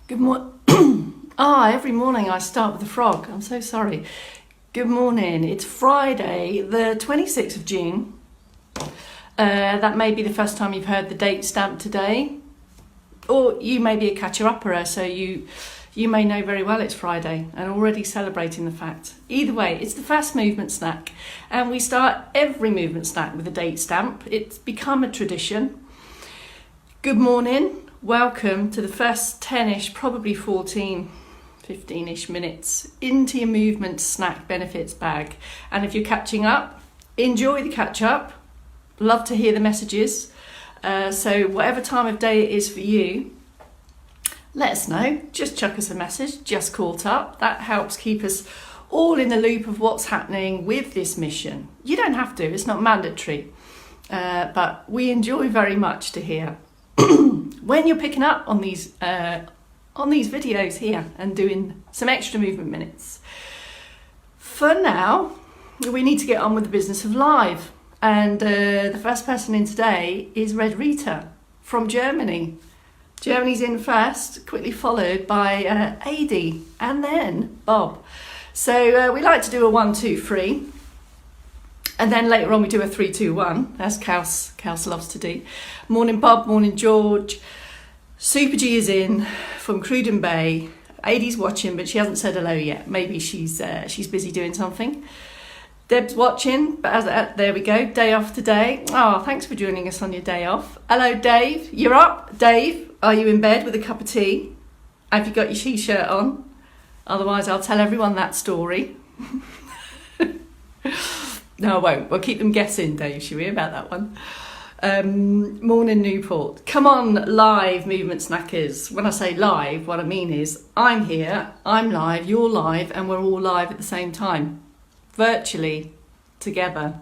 Good morning. Every morning I start with a frog. I'm so sorry. Good morning. It's Friday, the 26th of June. That may be the first time you've heard the date stamp today. Or you may be a catcher-upper, so you may know very well it's Friday and already celebrating the fact. Either way, it's the first movement snack. And we start every movement snack with a date stamp. It's become a tradition. Good morning. Welcome to the first 10-ish, probably 14, 15-ish minutes into your movement snack benefits bag. And if you're catching up, enjoy the catch up. Love to hear the messages. So whatever time of day it is for you, let us know. Just chuck us a message, just caught up. That helps keep us all in the loop of what's happening with this mission. You don't have to, it's not mandatory. But we enjoy very much to hear when you're picking up on these videos here and doing some extra movement minutes. For now, we need to get on with the business of live. And the first person in today is Red Rita from Germany. Germany's in first, quickly followed by Adi and then Bob. So we like to do a 1, 2, 3. And then later on we do a 3, 2, 1, as Kaus loves to do. Morning Bob, morning George. Super G is in from Cruden Bay. Adi's watching, but she hasn't said hello yet. Maybe she's busy doing something. Deb's watching, but there we go, day off today. Oh, thanks for joining us on your day off. Hello Dave, you're up? Dave, are you in bed with a cup of tea? Have you got your t-shirt on? Otherwise I'll tell everyone that story. No, I won't. We'll keep them guessing, Dave, shall we, about that one? Morning Newport. Come on, live movement snackers. When I say live, what I mean is I'm here, I'm live, you're live, and we're all live at the same time. Virtually together.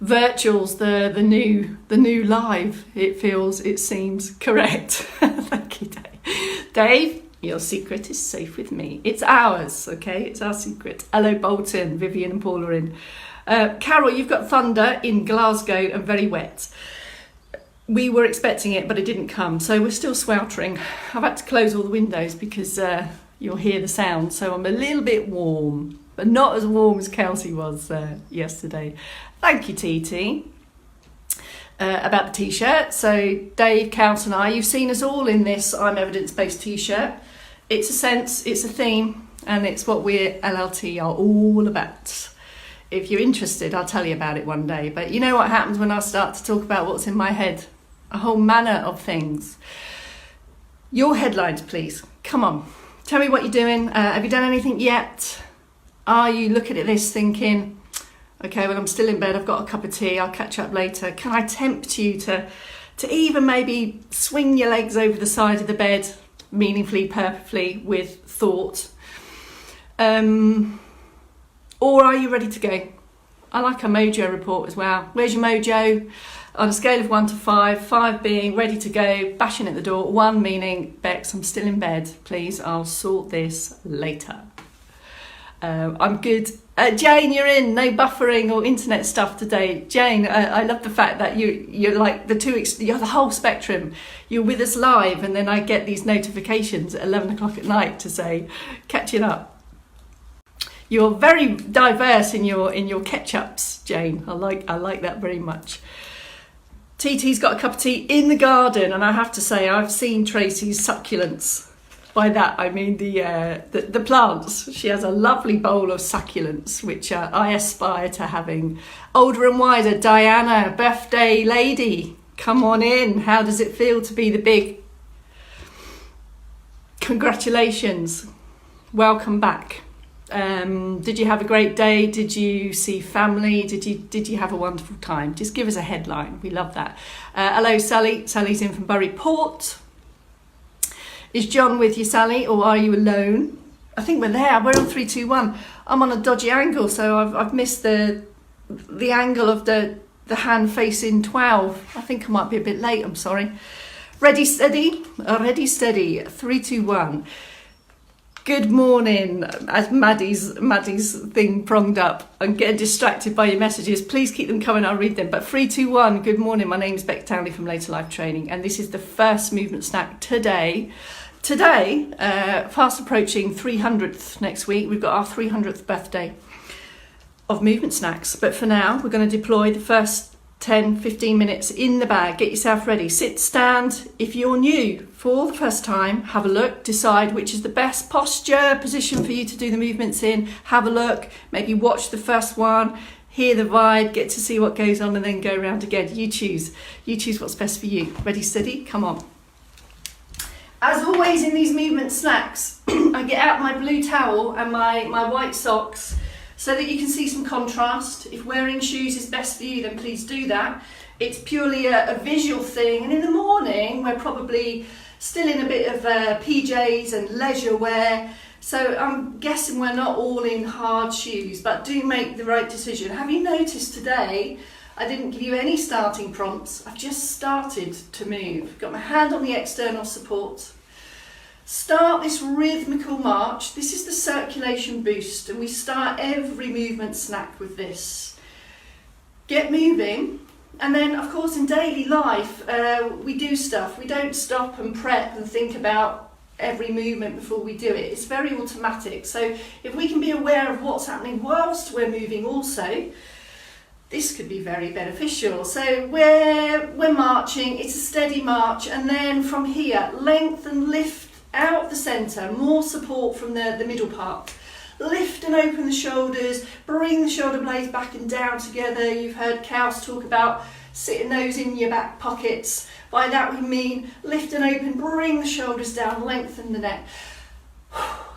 Virtual's the new live. It seems correct. Thank you, Dave. Dave, your secret is safe with me. It's ours, okay? It's our secret. Hello, Bolton. Vivian and Paul are in. Carol, you've got thunder in Glasgow and very wet. We were expecting it, but it didn't come, so we're still sweltering. I've had to close all the windows because you'll hear the sound, so I'm a little bit warm, but not as warm as Kelsey was yesterday. Thank you, TT. About the t-shirt. So Dave, Kels and I, you've seen us all in this I'm Evidence-Based t-shirt. It's a sense, it's a theme, and it's what we LLT are all about. If you're interested, I'll tell you about it one day. But you know what happens when I start to talk about what's in my head? A whole manner of things. Your headlines, please. Come on. Tell me what you're doing. Have you done anything yet? Are you looking at this thinking, okay, well, I'm still in bed, I've got a cup of tea, I'll catch up later. Can I tempt you to even maybe swing your legs over the side of the bed, meaningfully, purposefully, with thought? Or are you ready to go? I like a mojo report as well. Where's your mojo? On a scale of 1 to 5, 5 being ready to go, bashing at the door, 1 meaning, Bex, I'm still in bed, please, I'll sort this later. I'm good. Jane, you're in. No buffering or internet stuff today. Jane, I love the fact that you're like you're the whole spectrum. You're with us live, and then I get these notifications at 11 o'clock at night to say, catching up. You're very diverse in your catch-ups, Jane. I like that very much. TT's got a cup of tea in the garden, and I have to say I've seen Tracy's succulents. By that I mean the plants. She has a lovely bowl of succulents, which I aspire to having. Older and wiser, Diana, birthday lady, come on in. How does it feel to be the big? Congratulations, welcome back. Did you have a great day? Did you see family? Did you have a wonderful time? Just give us a headline. We love that. Hello, Sally. Sally's in from Bury Port. Is John with you, Sally, or are you alone? I think we're there. We're on 3, 2, 1. I'm on a dodgy angle, so I've missed the angle of the hand facing 12. I think I might be a bit late. I'm sorry. Ready, steady. Ready, steady. 3, 2, 1. Good morning. As Maddie's thing pronged up. I'm getting distracted by your messages. Please keep them coming. I'll read them. But 3, 2, 1. Good morning. My name's Beck Townley from Later Life Training, and this is the first movement snack today. Today, fast approaching 300th next week, we've got our 300th birthday of movement snacks. But for now, we're going to deploy the first 10, 15 minutes in the bag. Get yourself ready. Sit, stand. If you're new for the first time, have a look. Decide which is the best posture, position for you to do the movements in. Have a look. Maybe watch the first one. Hear the vibe. Get to see what goes on and then go around again. You choose. You choose what's best for you. Ready, steady? Come on. As always in these movement snacks, I get out my blue towel and my white socks so that you can see some contrast. If wearing shoes is best for you, then please do that. It's purely a visual thing. And in the morning, we're probably still in a bit of PJs and leisure wear. So I'm guessing we're not all in hard shoes, but do make the right decision. Have you noticed today, I didn't give you any starting prompts. I've just started to move. Got my hand on the external support. Start this rhythmical march. This is the circulation boost, and we start every movement snack with this. Get moving, and then of course in daily life we do stuff. We don't stop and prep and think about every movement before we do it. It's very automatic. So if we can be aware of what's happening whilst we're moving also, this could be very beneficial. So we're marching, it's a steady march, and then from here, length and lift out of the centre, more support from the middle part. Lift and open the shoulders, bring the shoulder blades back and down together. You've heard cows talk about sitting those in your back pockets. By that we mean lift and open, bring the shoulders down, lengthen the neck.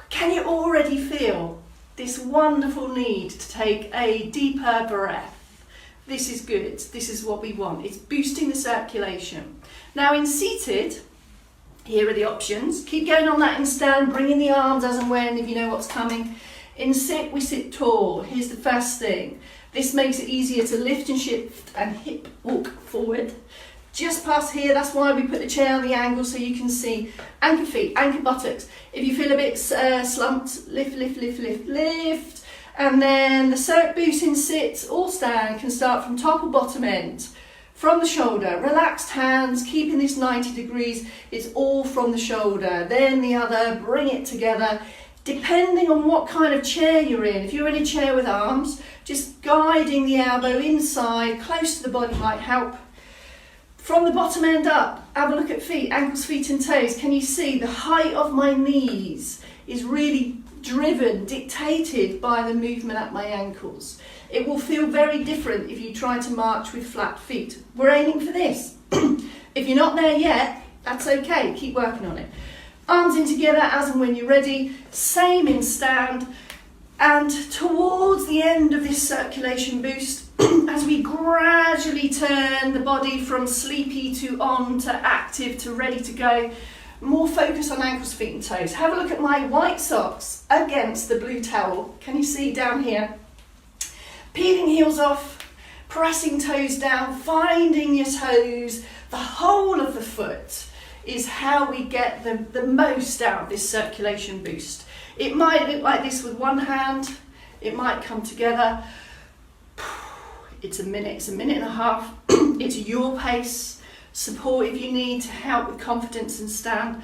Can you already feel this wonderful need to take a deeper breath? This is good. This is what we want. It's boosting the circulation. Now in seated, here are the options. Keep going on that in stand, bringing the arms as and when, if you know what's coming. In sit, we sit tall. Here's the first thing. This makes it easier to lift and shift and hip walk forward. Just past here, that's why we put the chair on the angle so you can see. Anchor feet, anchor buttocks. If you feel a bit slumped, lift, lift, lift, lift, lift. And then the circ boost in sit or stand can start from top or bottom end. From the shoulder, relaxed hands, keeping this 90 degrees. It's all from the shoulder. Then the other, bring it together. Depending on what kind of chair you're in. If you're in a chair with arms, just guiding the elbow inside, close to the body might help. From the bottom end up, have a look at feet, ankles, feet and toes. Can you see the height of my knees is really driven, dictated by the movement at my ankles. It will feel very different if you try to march with flat feet. We're aiming for this. If you're not there yet, that's okay, keep working on it. Arms in together as and when you're ready, same in stand. And towards the end of this circulation boost, as we gradually turn the body from sleepy to on to active to ready to go, more focus on ankles, feet and toes. Have a look at my white socks against the blue towel. Can you see down here? Peeling heels off, pressing toes down, finding your toes. The whole of the foot is how we get the most out of this circulation boost. It might look like this with one hand. It might come together. It's a minute and a half. It's your pace. Support if you need to help with confidence and stand.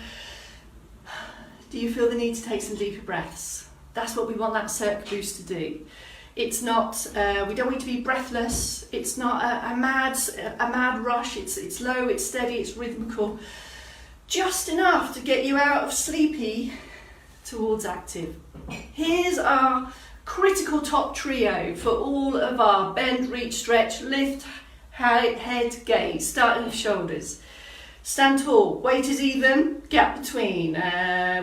Do you feel the need to take some deeper breaths? That's what we want that circ boost to do. It's not, we don't want you to be breathless. It's not a mad rush. It's low, it's steady, it's rhythmical. Just enough to get you out of sleepy towards active. Here's our critical top trio for all of our bend, reach, stretch, lift, head, gaze, starting with shoulders. Stand tall, weight is even, gap between.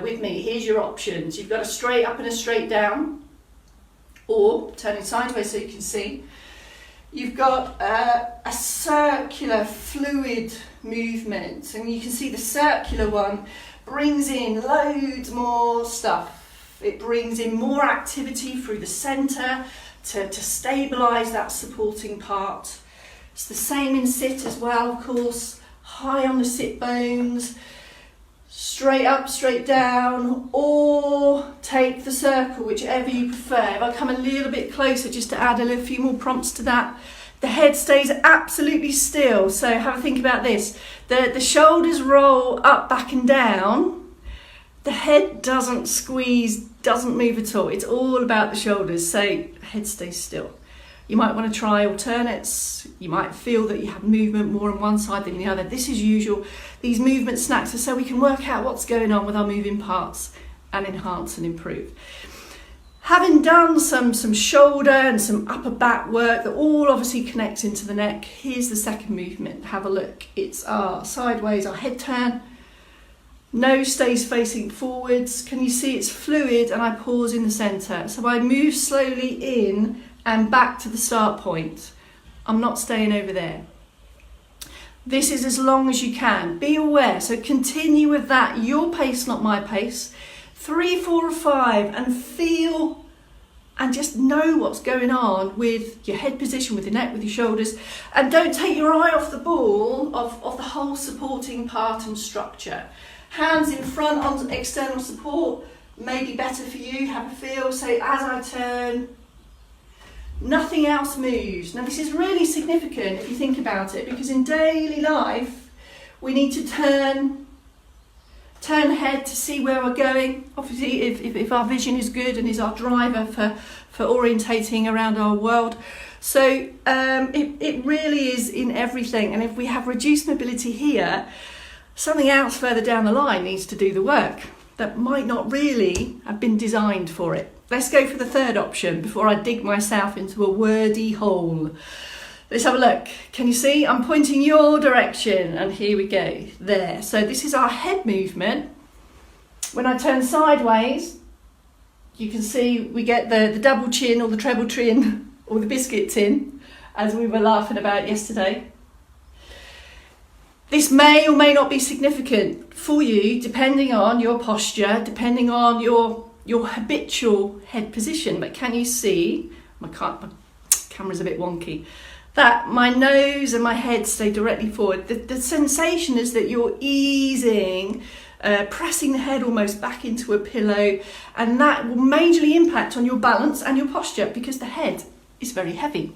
With me, here's your options. You've got a straight up and a straight down, or turning sideways so you can see. You've got a circular fluid movement, and you can see the circular one brings in loads more stuff. It brings in more activity through the centre to stabilise that supporting part. It's the same in sit as well, of course. High on the sit bones, straight up, straight down, or take the circle, whichever you prefer. If I come a little bit closer just to add a few more prompts to that. The head stays absolutely still, so have a think about this. The shoulders roll up, back and down, The head doesn't squeeze, doesn't move at all. It's all about the shoulders, so head stays still. You might want to try alternates. You might feel that you have movement more on one side than the other. This is usual. These movement snacks are so we can work out what's going on with our moving parts and enhance and improve. Having done some shoulder and some upper back work that all obviously connects into the neck, here's the second movement. Have a look. It's our sideways, our head turn. Nose stays facing forwards. Can you see it's fluid? And I pause in the centre. So I move slowly in and back to the start point. I'm not staying over there. This is as long as you can. Be aware. So continue with that. Your pace, not my pace. 3, 4, or 5, and feel and just know what's going on with your head position, with your neck, with your shoulders. And don't take your eye off the ball of the whole supporting part and structure. Hands in front on external support may be better for you. Have a feel. So as I turn, nothing else moves. Now this is really significant if you think about it, because in daily life we need to turn head to see where we're going. Obviously if our vision is good and is our driver for orientating around our world. So it really is in everything, and if we have reduced mobility here, something else further down the line needs to do the work that might not really have been designed for it. Let's go for the third option before I dig myself into a wordy hole. Let's have a look. Can you see? I'm pointing your direction, and here we go, there. So this is our head movement. When I turn sideways, you can see we get the double chin or the treble chin or the biscuit tin, as we were laughing about yesterday. This may or may not be significant for you, depending on your posture, depending on your habitual head position. But can you see, my camera's a bit wonky, that my nose and my head stay directly forward. The sensation is that you're easing, pressing the head almost back into a pillow, and that will majorly impact on your balance and your posture because the head is very heavy.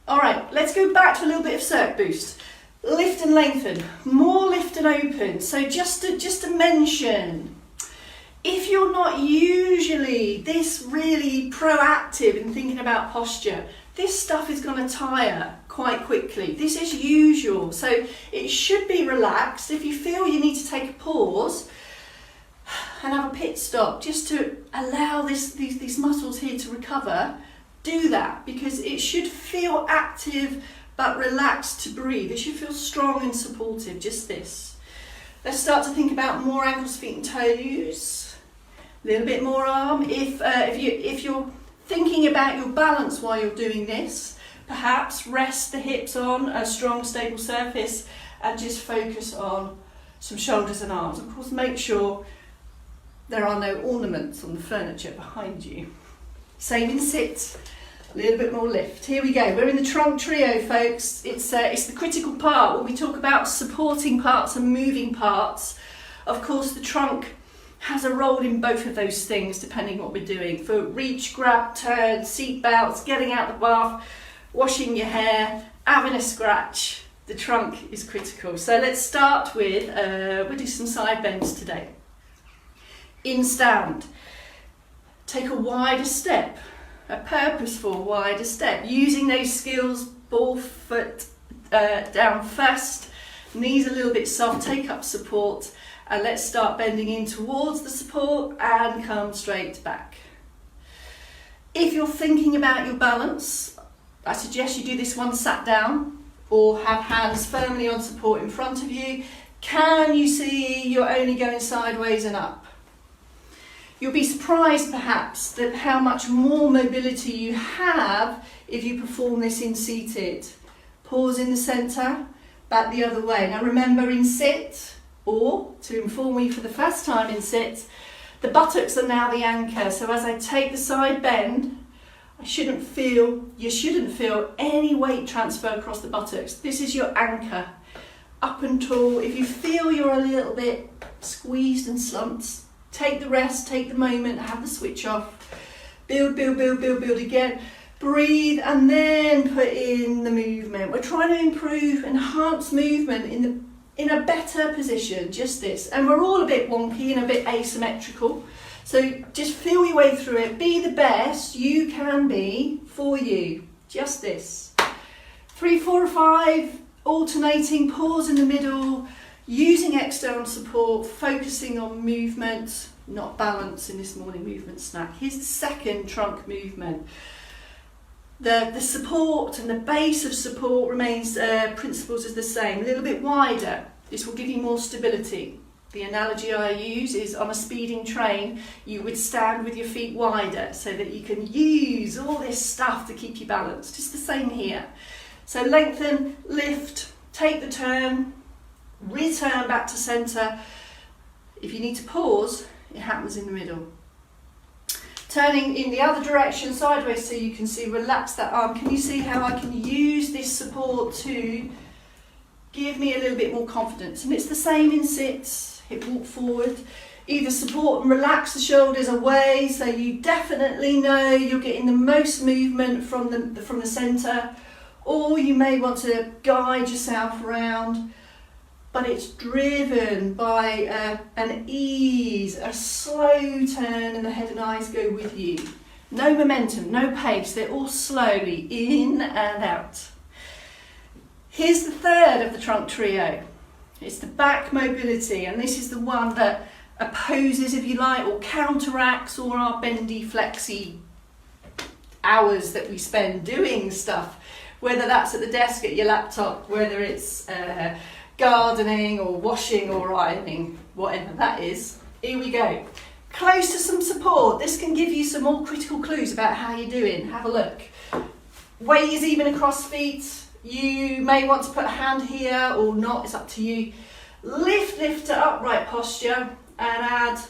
All right, let's go back to a little bit of circ boost. Lift and lengthen, more lift and open. So just to mention, if you're not usually this really proactive in thinking about posture, this stuff is going to tire quite quickly. This is usual, so it should be relaxed. If you feel you need to take a pause and have a pit stop just to allow these muscles here to recover, do that, because it should feel active but relaxed to breathe. It should feel strong and supportive, just this. Let's start to think about more ankles, feet and toes. A little bit more arm. If you're thinking about your balance while you're doing this, perhaps rest the hips on a strong, stable surface and just focus on some shoulders and arms. Of course, make sure there are no ornaments on the furniture behind you. Same in sit, a little bit more lift. Here we go, we're in the Tron Trio, folks. It's the critical part when we talk about supporting parts and moving parts. Of course, the trunk has a role in both of those things depending what we're doing. For reach, grab, turn, seat belts, getting out the bath, washing your hair, having a scratch, the trunk is critical. So let's start with, we'll do some side bends today. In stand, take a wider step, a purposeful wider step, using those skills, ball foot down first, knees a little bit soft, take up support, and let's start bending in towards the support and come straight back. If you're thinking about your balance, I suggest you do this one sat down or have hands firmly on support in front of you. Can you see you're only going sideways and up? You'll be surprised perhaps that how much more mobility you have if you perform this in seated. Pause in the centre, back the other way. Now remember, in sit, or to inform you for the first time in sit, the buttocks are now the anchor. So as I take the side bend, you shouldn't feel any weight transfer across the buttocks. This is your anchor, up and tall. If you feel you're a little bit squeezed and slumped, take the rest, take the moment, have the switch off. Build, build, build, build, build again. Breathe and then put in the movement. We're trying to enhance movement in a better position, just this. And we're all a bit wonky and a bit asymmetrical. So just feel your way through it. Be the best you can be for you. Just this. 3, 4, 5, alternating, pause in the middle, using external support, focusing on movement, not balance in this morning movement snack. Here's the second trunk movement. The support and the base of support remains, principles is the same, a little bit wider. This will give you more stability. The analogy I use is on a speeding train, you would stand with your feet wider so that you can use all this stuff to keep you balanced. Just the same here. So lengthen, lift, take the turn, return back to centre. If you need to pause, it happens in the middle. Turning in the other direction sideways so you can see, relax that arm. Can you see how I can use this support to give me a little bit more confidence? And it's the same in sits, hip walk forward. Either support and relax the shoulders away so you definitely know you're getting the most movement from the centre, or you may want to guide yourself around. But it's driven by an ease, a slow turn, and the head and eyes go with you. No momentum, no pace, they're all slowly in and out. Here's the third of the trunk trio. It's the back mobility, and this is the one that opposes, if you like, or counteracts all our bendy, flexy hours that we spend doing stuff, whether that's at the desk, at your laptop, whether it's gardening or washing or ironing, whatever that is. Here we go. Close to some support. This can give you some more critical clues about how you're doing. Have a look. Weight is even across feet. You may want to put a hand here or not, it's up to you. Lift to upright posture and add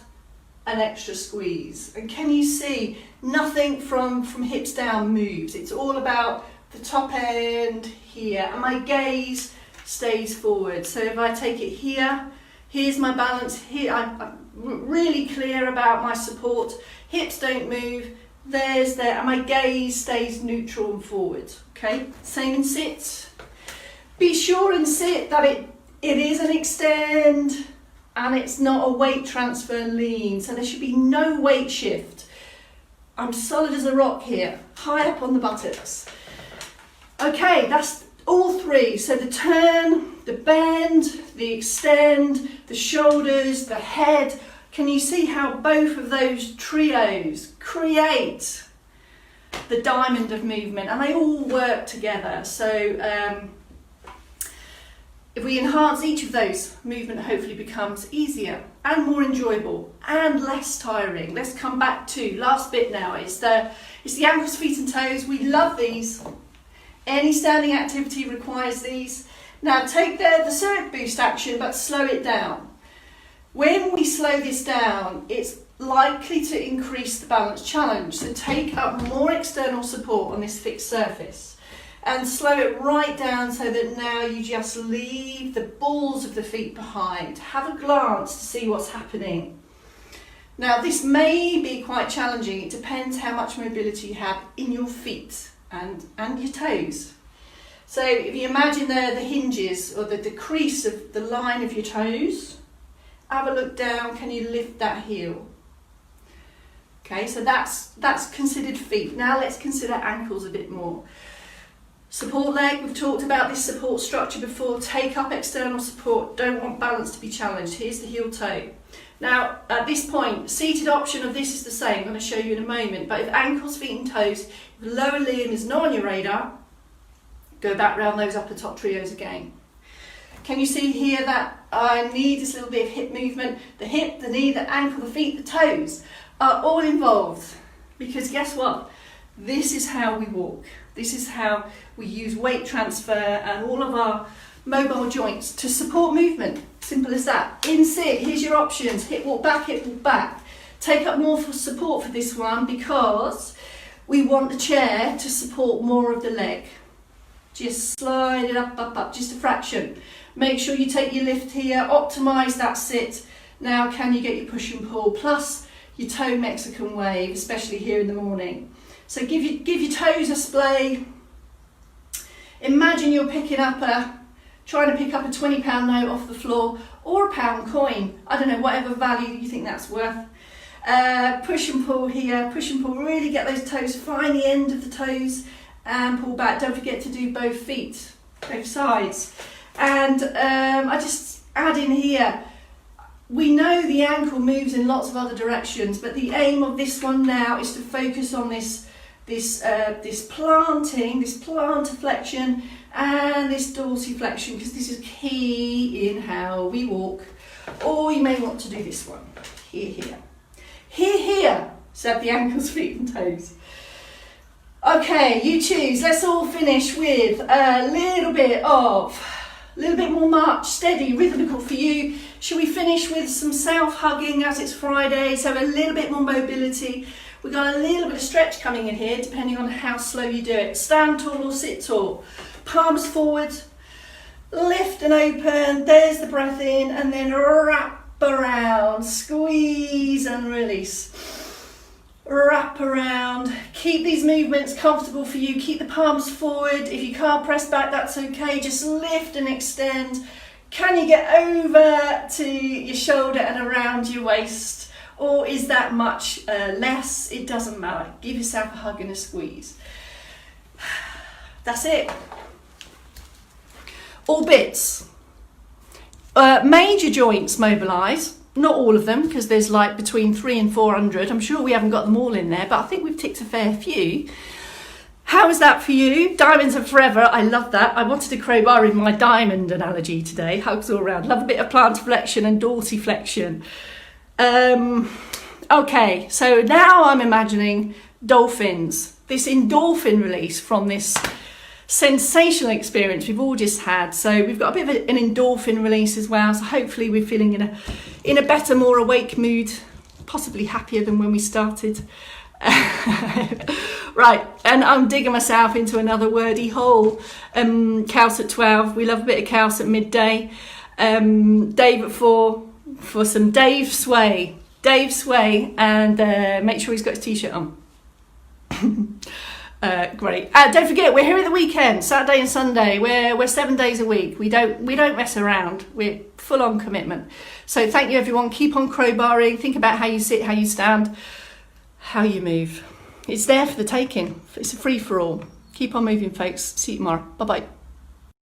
an extra squeeze. And can you see nothing from hips down moves? It's all about the top end here, and my gaze stays forward. So if I take it here, here's my balance here. I'm really clear about my support. Hips don't move. There's there, and my gaze stays neutral and forward. Okay, same in sit. Be sure in sit that it is an extend and it's not a weight transfer lean. So there should be no weight shift. I'm solid as a rock here, high up on the buttocks. Okay, that's all three. So the turn, the bend, the extend, the shoulders, the head. Can you see how both of those trios create the diamond of movement, and they all work together? So if we enhance each of those, movement hopefully becomes easier and more enjoyable and less tiring. Let's come back to last bit now. It's the ankles, feet and toes. We love these. Any standing activity requires these. Now take the circ boost action, but slow it down. When we slow this down, it's likely to increase the balance challenge. So take up more external support on this fixed surface and slow it right down so that now you just leave the balls of the feet behind. Have a glance to see what's happening. Now this may be quite challenging. It depends how much mobility you have in your feet and your toes. So if you imagine the hinges or the crease of the line of your toes, have a look down. Can you lift that heel? Okay, so that's considered feet. Now let's consider ankles a bit more. Support leg, we've talked about this support structure before. Take up external support, don't want balance to be challenged. Here's the heel toe. Now at this point, seated option of this is the same, I'm going to show you in a moment, but if ankles, feet and toes, if the lower limb is not on your radar, go back round those upper top trios again. Can you see here that I need this little bit of hip movement? The hip, the knee, the ankle, the feet, the toes are all involved, because guess what? This is how we walk. This is how we use weight transfer and all of our mobile joints to support movement. Simple as that. In sit, here's your options. Hip walk back, hip walk back. Take up more for support for this one because we want the chair to support more of the leg. Just slide it up, just a fraction. Make sure you take your lift here, optimise that sit. Now can you get your push and pull, plus your toe Mexican wave, especially here in the morning. So give your toes a splay. Imagine you're picking up a trying to pick up a £20 note off the floor or a £1 coin. I don't know, whatever value you think that's worth. Push and pull here, push and pull, really get those toes, find the end of the toes and pull back. Don't forget to do both feet, both sides. And I just add in here, we know the ankle moves in lots of other directions, but the aim of this one now is to focus on this planting, this plantar flexion and this dorsiflexion, because this is key in how we walk. Or you may want to do this one, here, here. Here, here, so the ankles, feet and toes. Okay, you choose. Let's all finish with a little bit more march, steady, rhythmical for you. Shall we finish with some self-hugging as it's Friday, so a little bit more mobility. We've got a little bit of stretch coming in here, depending on how slow you do it. Stand tall or sit tall. Palms forward, lift and open, there's the breath in, and then wrap around, squeeze and release. Wrap around, keep these movements comfortable for you, keep the palms forward. If you can't press back, that's okay, just lift and extend. Can you get over to your shoulder and around your waist, or is that much less? It doesn't matter, give yourself a hug and a squeeze. That's it. All bits. Major joints mobilise, not all of them, because there's like between 300 and 400. I'm sure we haven't got them all in there, but I think we've ticked a fair few. How is that for you? Diamonds are forever. I love that. I wanted to crowbar in my diamond analogy today. Hugs all around. Love a bit of plantar flexion and dorsiflexion. Okay, so now I'm imagining dolphins. This endorphin release from this sensational experience we've all just had. So we've got a bit of an endorphin release as well. So hopefully we're feeling in a better, more awake mood, possibly happier than when we started. Right, and I'm digging myself into another wordy hole. Cows at 12. We love a bit of cows at midday. Dave at 4 for some Dave Sway. Dave Sway, and make sure he's got his t-shirt on. Great. Don't forget, we're here at the weekend, Saturday and Sunday. We're 7 days a week. We don't mess around. We're full on commitment. So thank you, everyone. Keep on crowbarring. Think about how you sit, how you stand, how you move. It's there for the taking. It's a free for all. Keep on moving, folks. See you tomorrow. Bye bye.